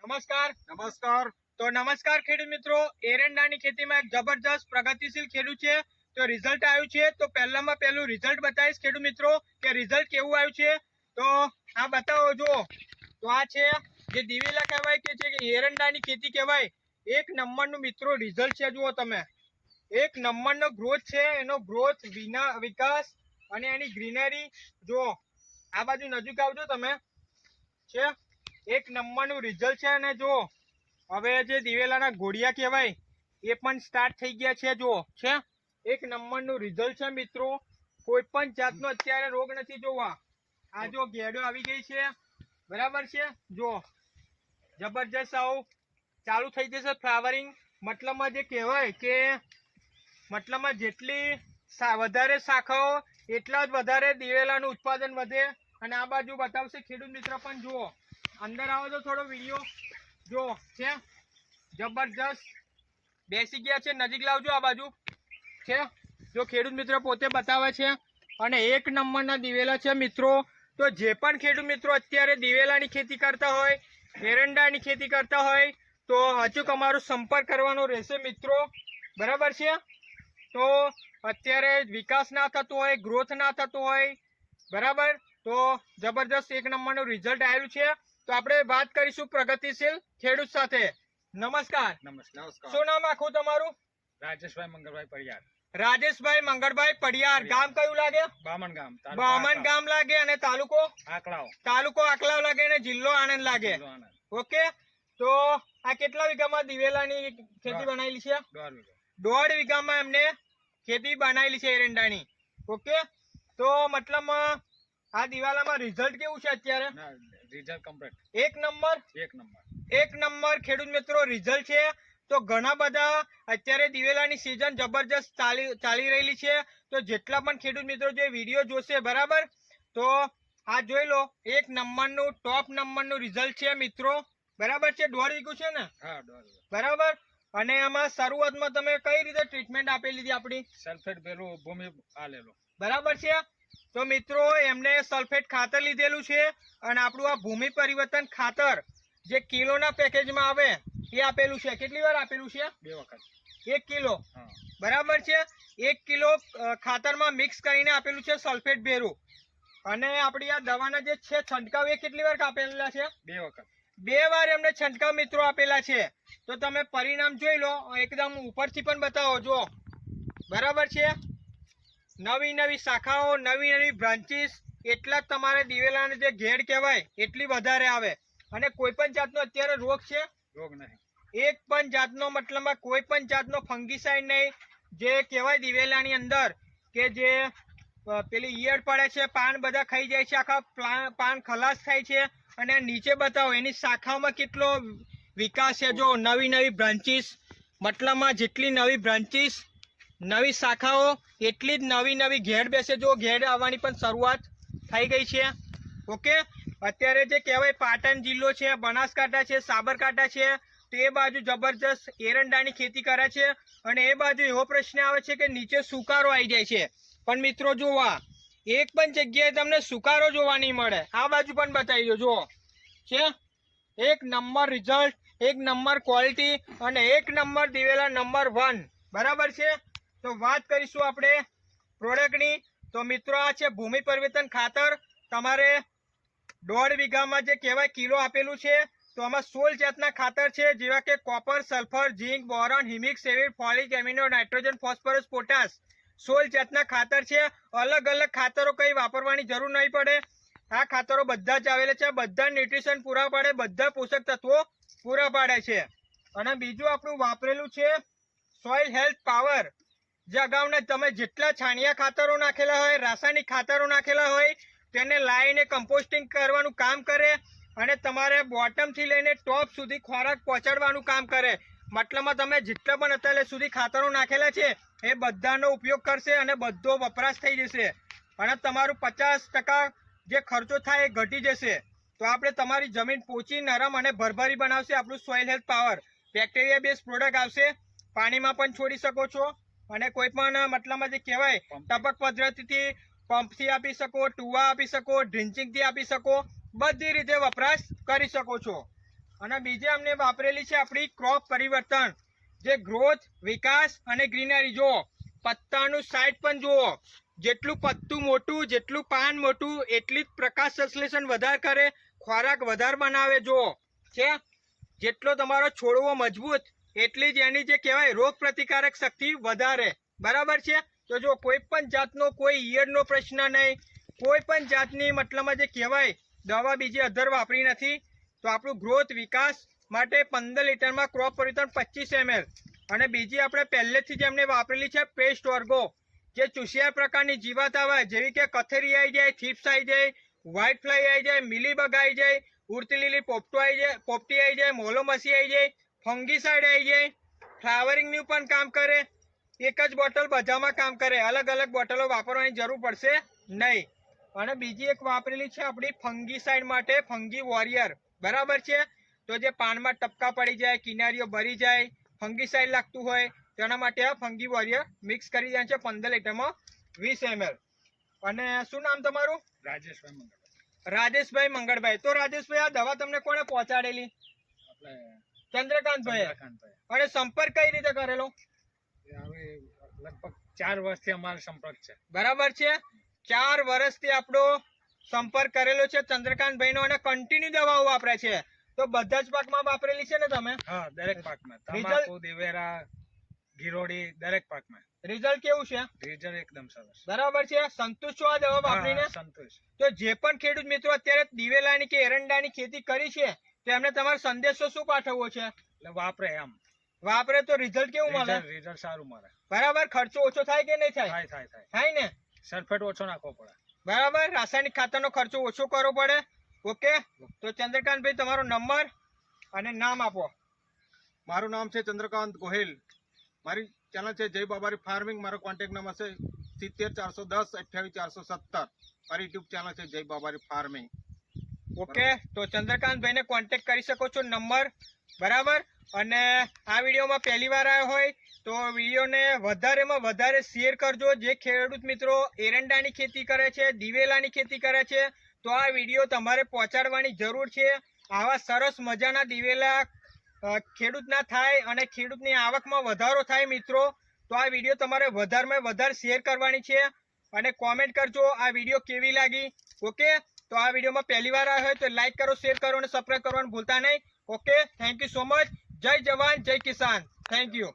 નમસ્કાર. નમસ્કાર. તો નમસ્કાર ખેડૂત મિત્રો. એરંડાની ખેતીમાં એક જબરજસ્ત પ્રગતિશીલ ખેડૂત છે. તો રિઝલ્ટ આવ્યું છે. તો પહેલામાં પહેલું રિઝલ્ટ બતાવીશ ખેડૂત મિત્રો કે રિઝલ્ટ કેવું આવ્યું છે. તો આ બતાવો જો. તો આ છે જે દિવેલા કહેવાય કે જે એરંડાની ખેતી કહેવાય. એક નંબરનું મિત્રો રિઝલ્ટ છે. જુઓ તમે, એક નંબરનો ગ્રોથ છે. એનો ગ્રોથ વિકાસ અને એની ગ્રીનરી જો. આ બાજુ નજીક આવજો તમે. છે એક નંબરનું રિઝલ્ટ છે. અને જો હવે જે દિવેલાના ઘોડિયા કહેવાય એ પણ સ્ટાર્ટ થઈ ગયા છે. જો છે એક નંબરનું રિઝલ્ટ છે મિત્રો. કોઈ પણ જાતનો અત્યારે રોગ નથી જોવા. આ જો ગેડો આવી ગઈ છે, બરાબર છે. જો જબરજસ્ત આવું ચાલુ થઈ જશે ફ્લાવરિંગ. મતલબમાં જે કહેવાય કે મતલબમાં જેટલી વધારે શાખાઓ એટલા જ વધારે દિવેલાનું ઉત્પાદન વધે. અને આ બાજુ બતાવશે ખેડૂત મિત્ર પણ. જુઓ અંદર આવો તો થોડો વિડીયો જો છે જબરજસ્ત બેસી ગયા છે. નજીક લાવજો આ બાજુ. છે જો ખેડૂત મિત્ર પોતે બતાવે છે. અને એક નંબરના દિવેલા છે મિત્રો. તો જે પણ ખેડૂત મિત્રો અત્યારે દિવેલાની ખેતી કરતા હોય, એરંડાની ખેતી કરતા હોય, તો અચૂક અમારો સંપર્ક કરવાનો રહેશે મિત્રો, બરાબર છે. તો અત્યારે વિકાસ ના થતો હોય, ગ્રોથ ના થતો હોય, બરાબર, તો જબરજસ્ત એક નંબરનું રિઝલ્ટ આવ્યું છે. તો આપણે વાત કરીશું પ્રગતિશીલ ખેડૂત સાથે. નમસ્કાર. નમસ્કાર. શું નામ આખું તમારું? રાજેશભાઈ મંગળભાઈ પડિયાર. રાજેશભાઈ મંગળભાઈ પડિયાર. ગામ કયું લાગે? બામણ ગામ. બામણ ગામ લાગે. અને તાલુકો? આકલાવ. તાલુકો આકલાવ લાગે. અને જિલ્લો આણંદ લાગે. ઓકે. તો આ કેટલા વીઘામાં દિવેલાની ખેતી બનાવેલી છે? 1.5 વીઘામાં એમને ખેતી બનાવેલી છે એરંડાની. ઓકે. તો મતલબ આ દિવાલામાં રિઝલ્ટ કેવું છે અત્યારે? Result complete. એક નંબર. એક નંબર ખેડૂત મિત્રો રિઝલ્ટ છે. તો ઘણા બધા અત્યારે દિવેલાની સિઝન જબરજસ્ત ચાલી રહેલી છે. તો જેટલા પણ ખેડૂત મિત્રો જે વિડીયો જોશે, બરાબર, તો આ જોઈ લો. એક નંબરનું ટોપ નંબરનું રિઝલ્ટ છે મિત્રો, બરાબર છે. 1.5 વીઘું છે ને? હા, 1.5 વીઘું. બરાબર. અને આમાં શરૂઆતમાં તમે કઈ રીતે ટ્રીટમેન્ટ આપેલી હતી આપણી? સલ્ફેટ પેલું ભૂમિ આલેલો, બરાબર છે. તો મિત્રો એમને સલ્ફેટ ખાતર લીધેલું છે. અને આપણું આ ભૂમિ પરિવર્તન ખાતર જે કિલોના પેકેજમાં આવે એ આપેલું છે. કેટલી વાર આપેલું છે? 2 વખત. 1 કિલો, બરાબર છે. 1 કિલો ખાતરમાં મિક્સ કરીને આપેલું છે સલ્ફેટ ભેરું. અને આપણી આ દવાના જે છે છંટકાવ એ કેટલી વાર આપેલા છે? 2 વખત. 2 વાર એમને છંટકાવ મિત્રો આપેલા છે. તો તમે પરિણામ જોઈ લો. એકદમ ઉપરથી પણ બતાવો જો, બરાબર છે. નવી નવી શાખાઓ, નવી નવી બ્રાન્ચીસ. એટલા જ તમારે દિવેલાને જે ઘેડ કહેવાય એટલી વધારે આવે. અને કોઈ પણ જાતનો અત્યારે રોગ છે? રોગ નહીં. એક પણ જાતનો, મતલબમાં કોઈ પણ જાતનો ફંગીસાઇડ નહીં. જે કહેવાય દિવેલાની અંદર કે જે પેલી ઈયળ પડે છે, પાન બધા ખાઈ જાય છે, આખા પાન ખલાસ થાય છે. અને નીચે બતાવો એની શાખાઓમાં કેટલો વિકાસ છે. જો નવી નવી બ્રાન્ચીસ, મતલબમાં જેટલી નવી બ્રાન્ચીસ, નવી શાખાઓ, એટલી જ નવી નવી ઘેડ બેસે. જો ઘેડ આવવાની પણ શરૂઆત થઈ ગઈ છે. ઓકે. અત્યારે જે કહેવાય પાટણ જિલ્લો છે, બનાસકાંઠા છે, સાબરકાંઠા છે, તો એ બાજુ જબરજસ્ત એરંડાની ખેતી કરે છે. અને એ બાજુ એવો પ્રશ્ન આવે છે કે નીચે સુકારો આવી જાય છે. પણ મિત્રો જોવા એક પણ જગ્યાએ તમને સુકારો જોવા નહીં મળે. આ બાજુ પણ બતાવી દો. જુઓ છે એક નંબર રિઝલ્ટ, એક નંબર ક્વોલિટી અને એક નંબર દિવેલા નંબર 1, બરાબર છે. તો વાત કરીશું આપણે પ્રોડક્ટની. તો મિત્રો આ છે ભૂમિ પરિવર્તન ખાતર. તમારે 1.5 વીઘામાં જે કહેવાય કિલો આપેલું છે. તો આમાં 16 જાતના ખાતર છે, જેવા કે copper, sulphur, zinc, boron, humic, સેવિર, folic, amino, nitrogen, phosphorus, potash. 16 જાતના ખાતર છે. અલગ અલગ ખાતરો કઈ વાપરવાની જરૂર નહીં પડે. આ ખાતરો બધા જ આવેલા છે. બધા ન્યુટ્રિશન પૂરા પાડે, બધા પોષક તત્વો પૂરા પાડે છે. અને બીજું આપણું વાપરેલું છે સોઇલ હેલ્થ પાવર. જે અગાઉના તમે જેટલા છાણિયા ખાતરો નાખેલા હોય, રાસાયણિક ખાતરો નાખેલા હોય, તેને લાવીને કમ્પોસ્ટિંગ કરવાનું કામ કરે. અને તમારે બોટમથી લઈને ટોપ સુધી ખોરાક પહોંચાડવાનું કામ કરે. મતલબમાં તમે જેટલા પણ અત્યારે સુધી ખાતરો નાખેલા છે એ બધાનો ઉપયોગ કરશે અને બધો વપરાશ થઈ જશે. અને તમારું 50% જે ખર્ચો થાય એ ઘટી જશે. તો આપણે તમારી જમીન પોચી, નરમ અને ભરભરી બનાવશે આપણું soil health power. Bacteria base product આવશે. પાણીમાં પણ છોડી શકો છો. અને કોઈ પણ મતલબમાં જે કહેવાય ટપક પદ્ધતિથી પંપથી આપી શકો, ટુવા આપી શકો, ડ્રિન્ચિંગથી આપી શકો. બધી રીતે વપરાશ કરી શકો છો. અને બીજી અમને વાપરેલી છે આપણી ક્રોપ પરિવર્તન, જે ગ્રોથ, વિકાસ અને ગ્રીનરી. જુઓ પત્તાનું સાઈઝ પણ જુઓ, જેટલું પત્તું મોટું, જેટલું પાન મોટું, એટલી જ પ્રકાશ સંશ્લેષણ વધારે કરે, ખોરાક વધારે બનાવે. જુઓ છે, જેટલો તમારો છોડવો મજબૂત એટલી જ એની જે કહેવાય રોગ પ્રતિકારક શક્તિ વધારે. બરાબર છે. તો જો કોઈ પણ જાતનો કોઈ ઈયળનો પ્રશ્ન નહીં, કોઈ પણ જાતની મતલબમાં જે કહેવાય દવા બીજી અધર વાપરી નથી. તો આપણું ગ્રોથ વિકાસ માટે 15 લીટરમાં ક્રોપ પરિવર્તન 25 ml. અને બીજી આપણે પહેલેથી જ એમને વાપરેલી છે પેસ્ટ ઓર્ગો, જે ચૂસિયા પ્રકારની જીવાત આવે જેવી કે કથેરી આવી જાય, થીપ્સ આવી જાય, વ્હાઇટ ફ્લાય આવી જાય, મિલીબગ આવી જાય, ઉડતી લીલી પોપટો આવી જાય, પોપટી આવી જાય, મોલોમસી આવી જાય, ફંગીસાઇડ આવી જાય, ફ્લાવરિંગનું પણ કામ કરે. એક જ બોટલ બધામાં કામ કરે, અલગ અલગ બોટલો વાપરવાની જરૂર પડશે નહીં. અને બીજી એક વાપરેલી છે આપણી ફંગીસાઇડ માટે, ફંગી વોરિયર. બરાબર છે. તો જે પાનમાં ટપકા પડી જાય, કિનારીઓ ભરી જાય, ફંગીસાઇડ લાગતું હોય તેના માટે આ ફંગી વોરિયર મિક્સ કરી જાય છે 15 લીટરમાં 20 ml. અને શું નામ તમારું? રાજેશભાઈ મંગળભાઈ. રાજેશભાઈ મંગળભાઈ. તો રાજેશભાઈ આ દવા તમને કોણે પહોંચાડેલી? આપણે ચંદ્રકાંતભાઈ. ચંદ્રકાંતભાઈ. અને સંપર્ક કઈ રીતે કરેલો? એ હવે લગભગ 4 વર્ષથી અમારો સંપર્ક છે. બરાબર છે. 4 વર્ષથી આપણો સંપર્ક કરેલો છે ચંદ્રકાંતભાઈનો, અને કન્ટિન્યુ દવાઓ વાપરે છે. તો બધા જ પાકમાં વાપરેલી છે ને તમે? હા, દરેક પાકમાં. Result- તમાકુ, દિવેરા, ગીરોડી, દરેક પાકમાં. રિઝલ્ટ કેવું છે? રિઝલ્ટ એકદમ સરસ. બરાબર છે. સંતુષ્ટ છો આ દવા વાપરીને? હા, સંતોષ. તો જે પણ ખેડૂત મિત્રો અત્યારે દિવેલાની કે એરંડાની ખેતી કરી છે તો એમને તમારો સંદેશો શું પાઠવવો છે? એટલે વાપરે આમ. વાપરે તો રિઝલ્ટ કેવું મળે? રિઝલ્ટ સારું મળે. બરાબર. ખર્ચો ઓછો થાય કે નહીં થાય? થાય. થાય ને? સલ્ફેટ ઓછો નાખવો પડે. બરાબર. રાસાયણિક ખાતરનો ખર્ચો ઓછો કરવો પડે. ઓકે. તો ચંદ્રકાંતભાઈ તમારો નંબર અને નામ આપો. મારું નામ છે ચંદ્રકાંત ગોહિલ. મારી ચેનલ છે જય બાબારી ફાર્મિંગ. મારો કોન્ટેક્ટ નંબર છે 70 410 28 417. મારી યુટ્યુબ ચેનલ છે જય બાબારી ફાર્મિંગ. ઓકે. તો ચંદ્રકાંતભાઈને કોન્ટેક્ટ કરી શકો છો નંબર. બરાબર. અને આ વિડીયોમાં પહેલી વાર આવ્યો હોય તો વિડીયોને વધારેમાં વધારે શેર કરજો. જે ખેડૂત મિત્રો એરંડાની ખેતી કરે છે, દિવેલાની ખેતી કરે છે, તો આ વિડીયો તમારે પહોંચાડવાની જરૂર છે. આવા સરસ મજાના દિવેલા ખેડૂતના થાય અને ખેડૂતની આવકમાં વધારો થાય મિત્રો. તો આ વિડીયો તમારે વધારેમાં વધારે શેર કરવાની છે. અને કોમેન્ટ કરજો આ વિડીયો કેવી લાગી. ઓકે. તો આ વિડીયોમાં પહેલી વાર આવ્યો હોય તો લાઈક કરો, શેર કરો અને સબસ્ક્રાઈબ કરવાનું ભૂલતા નહીં. Okay. Thank you so much. જય જવાન, જય કિસાન. Thank you.